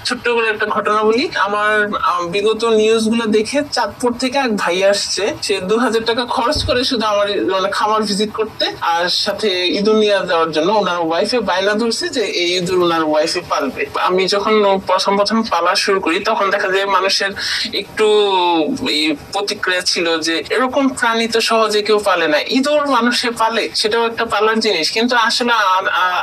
ছোট্ট করে একটা ঘটনা বলি। আমার বিগত নিউজ গুলো দেখে চাঁদপুর থেকে এক ভাই আসছে, সে 2000 টাকা খরচ করে শুধু আমার মানে খামার ভিজিট করতে আর সাথে ইঁদুর নিয়ে যাওয়ার জন্য। ওনার ওয়াইফে বায়না ধরছে যে এই ইঁদুর ওনার ওয়াইফে পালবে। আমি যখন প্রথম প্রথম পালা শুরু করি তখন দেখা যায় মানুষের একটু প্রতিক্রিয়া ছিল যে এরকম প্রাণী তো সহজে কেউ পালে না, ইঁদুর মানুষে পালে, সেটাও একটা পালার জিনিস। কিন্তু আসলে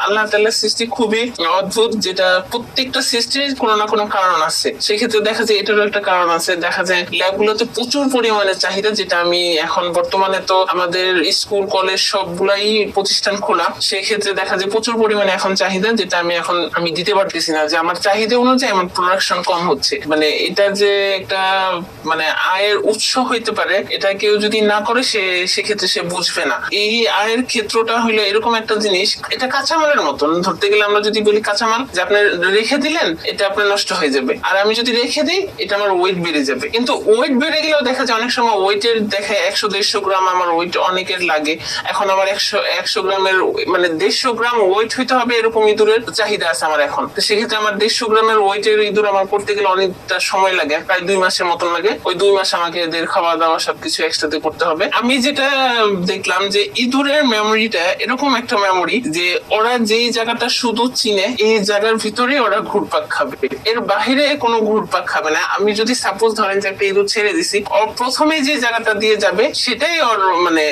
আল্লাহ তাআলার সৃষ্টি খুবই অদ্ভুত, যেটা প্রত্যেকটা সৃষ্টির কোনো না কোনো কারণ আছে। সেক্ষেত্রে দেখা যায় এটারও একটা কারণ আছে। দেখা যায় ল্যাবগুলোতে প্রচুর পরিমাণে চাহিদা, যেটা আমি এখন বর্তমানে তো আমাদের স্কুল কলেজ সবগুলাই প্রতিষ্ঠান খোলা, সেক্ষেত্রে দেখা যায় প্রচুর পরিমাণে এখন চাহিদা, যেটা আমি দিতে পারতেছি না। যে আমার চাহিদা অনুযায়ী আমার প্রোডাকশন কম হচ্ছে, মানে এটা যে একটা মানে আয়ের উৎস হইতে পারে, এটা কেউ যদি না করে সেক্ষেত্রে সে বুঝবে না। এই আয়ের ক্ষেত্রটা হলো এরকম একটা জিনিস, এটা কাঁচামালের মতন। ধরতে গেলে আমরা যদি বলি কাঁচামাল, যে আপনি রেখে দিলেন এটা আপনার নষ্ট হয়ে যাবে, আর আমি যদি রেখে দিই এটা আমার ওয়েট বেড়ে যাবে। কিন্তু ওয়েট বেড়ে গেলেও দেখা যায় অনেক সময় ওয়েটের দেখে 100-150 গ্রাম আমার ওয়েট অনেকের লাগে। এখন আমার 100 গ্রামের মানে 150 গ্রাম ওয়েট হইতে হবে, এরকম ইঁদুরের চাহিদা আছে আমার এখন। তো সেক্ষেত্রে আমার 150 গ্রামের ওয়েটের ইঁদুর আমার করতে গেলে অনেকটা সময় লাগে, প্রায় 2 মাসের মতন লাগে। ওই 2 মাস আমাকে এদের খাওয়া দাওয়া সবকিছু একসাথে করতে হবে। আমি যেটা দেখলাম যে ইঁদুরের মেমোরিটা এরকম একটা মেমোরি যে ওরা যেই জায়গাটা শুধু চিনে এই জায়গার ভিতরে ওরা ঘুরপাক খাবে, এর বাহিরে কোনো ঘুরপাক খাবে না। আমি যদি সাপোজ ধরেন যে একটা ইঁদুর ছেড়ে দিছি, ওর প্রথমে যে জায়গাটা দিয়ে যাবে সেটাই ওর মানে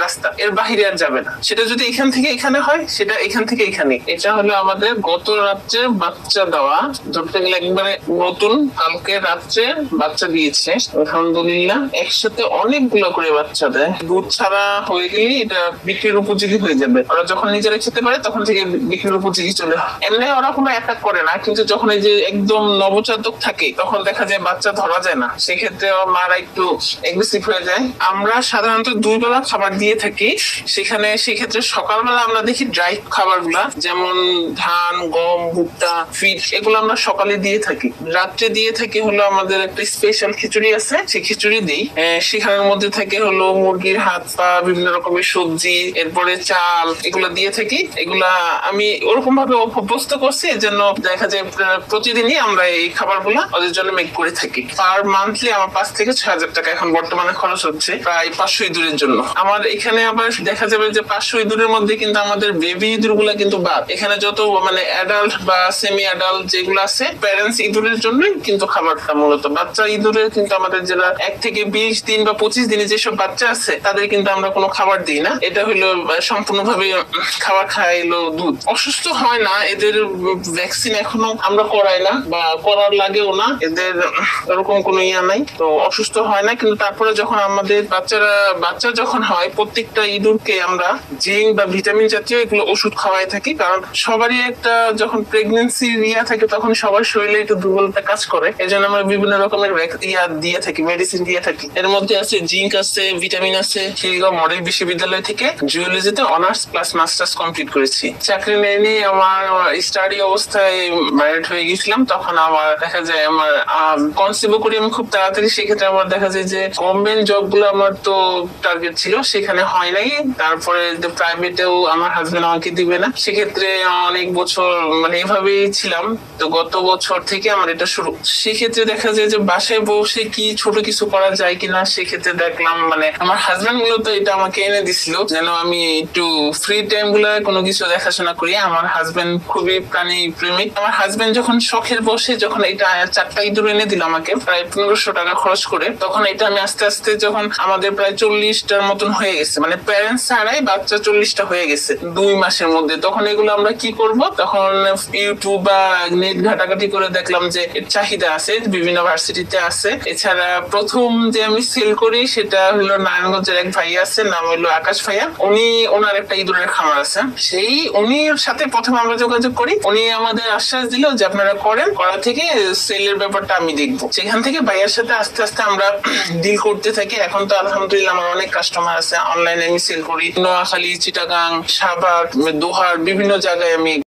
রাস্তা, এর বাহিরে আর যাবে না। সেটা যদি এখান থেকে এখানে হয়, সেটা এখান থেকে এখানে। এটা হলো আমাদের গত রাত্রে বাচ্চা দেওয়া, ধরতে গেলে একবারে নতুন, কালকে রাত্রে বাচ্চা দিয়েছে আলহামদুলিল্লাহ। একসাথে অনেকগুলো করে বাচ্চা দেয়। দুধ ছাড়া হয়ে গেলে এটা বিক্রির উপযোগী হয়ে যাবে। ওরা যখন নিজেরা খেতে পারে তখন থেকে বিক্রির উপযোগী চলে হয়। এমনি ওরা কোনো অ্যাটাক করে না, কিন্তু যখন এই যে একদম নবজাতক থাকে তখন দেখা যায় বাচ্চা ধরা যায় না, সেক্ষেত্রে ওর মারা একটু এগ্রেসিভ হয়ে যায়। আমরা সাধারণত 2 বেলা খাবার দিয়ে থাকি। সেক্ষেত্রে সকালবেলা আমরা দেখি ড্রাই খাবার গুলা, যেমন ধান, গম, ভুট্টা, ফিড, এগুলো আমরা সকালে দিয়ে থাকি। রাত্রে দিয়ে থাকি হলো আমাদের একটা স্পেশাল খিচুড়ি আছে, সেই খিচুড়ি দিই। সেখানের মধ্যে থাকে হলো মুরগির হাত পা, বিভিন্ন রকমের সবজি, এরপরে চাল, এগুলা দিয়ে থাকি। এগুলা আমি ওরকম ভাবে অভ্যস্ত করছি, এর জন্য দেখা যায় প্রতিদিনই আমরা এই খাবারগুলা ওদের জন্য মেক করে থাকি। পার মান্থলি আমার 5 থেকে 6,000 টাকা এখন বর্তমানে খরচ হচ্ছে প্রায় 500 ইঁদুরের জন্য। আমার এখানে আবার দেখা যাবে যে 500 ইঁদুরের মধ্যে কিন্তু আমাদের বেবি ইঁদুর গুলা কিন্তু বাদ। এখানে যত মানে অ্যাডাল্ট বা সেমি অ্যাডাল্ট যেগুলো আছে প্যারেন্টস ইঁদুরের জন্য কিন্তু খাবারটা মূলত। বাচ্চা ইঁদুরের কিন্তু আমাদের যারা 1 থেকে 20 দিন বা 25 দিনে যেসব বাচ্চা আছে তাদের কিন্তু আমরা কোনো খাবার দিই না। এটা হলো সম্পূর্ণভাবে খাবার খাইলো দুধ। অসুস্থ হয় না, এদের ভ্যাকসিন এখনো আমরা করাই না বা করার লাগেও না, এদের এরকম কোনো ইয়া নাই, তো অসুস্থ হয় না। কিন্তু তারপরে যখন আমাদের বাচ্চা যখন হয়, প্রত্যেকটা ইঁদুরকে আমরা জিঙ্ক বা ভিটামিন জাতীয় এগুলো ওষুধ খাওয়াই থাকি। কারণ সবারই একটা যখন প্রেগনেন্সি ইয়া থাকে তখন সবার শরীরে একটু দুর্বলতা কাজ করে, এজন্য আমরা বিভিন্ন রকমের ইয়া দিয়ে থাকি, মেডিসিন দিয়ে থাকি। এর মধ্যে আছে জিঙ্ক আছে, ভিটামিন আছে। শিলগাঁও মডেল বিশ্ববিদ্যালয় থেকে জুওলজিতে অনার্স প্লাস মাস্টার্স কমপ্লিট করেছি। চাকরি নিয়ে আমার স্টাডি অবস্থায় ম্যারিড হয়ে গেছিলাম, তখন আমার দেখা যায় আমার কনসিভ করি আমি খুব তাড়াতাড়ি। সেক্ষেত্রে আমার দেখা যায় যে গভর্নমেন্ট জব গুলো আমার তো টার্গেট ছিল, সেখানে হয় নাই। তারপরে প্রাইভেটেও আমার হাজবেন্ড আমাকে দিবে না, সেক্ষেত্রে অনেক বছর মানে এভাবেই ছিলাম। তো গত বছর থেকে আমার এটা শুরু। সেক্ষেত্রে দেখা যায় যে বাসায় বসে কি ছোট কিছু করা যায় কিনা, সেক্ষেত্রে দেখলাম মানে আমার হাজবেন্ড মূলত এটা আমাকে এনে দিছিল যেন আমি একটু ফ্রি টাইম গুলা কোনো কিছু দেখাশোনা করি। আমার হাজবেন্ড খুবই প্রাণী প্রেমিক। আমার হাজবেন্ড যখন শখের বসে যখন এটা 4টা ইঁদুর এনে দিল আমাকে প্রায় 1500 টাকা খরচ করে, তখন এটা আমি আস্তে আস্তে যখন আমাদের প্রায় 40টার মতন হয়ে গেছে, মানে প্যারেন্টস ছাড়াই বাচ্চা 40টা হয়ে গেছে 2 মাসের মধ্যে, তখন এগুলো আমরা কি করব, তখন ইউটিউব বা নেট ঘাটাঘাটি করে দেখলাম যে এর চাহিদা আছে, বিভিন্ন ভার্সিটিতে আছে। এছাড়া প্রথম যে আমি সেল করি সেটা হলো নারায়ণগঞ্জের এক ভাই আছে, নাম হলো আকাশ ভাইয়া। ওনার একটা ইঁদুরের খামার আছে, উনির সাথে প্রথমে আমরা যোগাযোগ করি। উনি আমাদের আশ্বাস দিল যে আপনারা করা থেকে সেলের ব্যাপারটা আমি দেখবো। সেখান থেকে ভাইয়ার সাথে আস্তে আস্তে আমরা ডিল করতে থাকি। এখন তো আলহামদুলিল্লাহ আমার অনেক কাস্টমার আছে, অনলাইনে আমি সেল করি। নোয়াখালী, চিটাগাং, সাভার, দোহার, বিভিন্ন জায়গায় আমি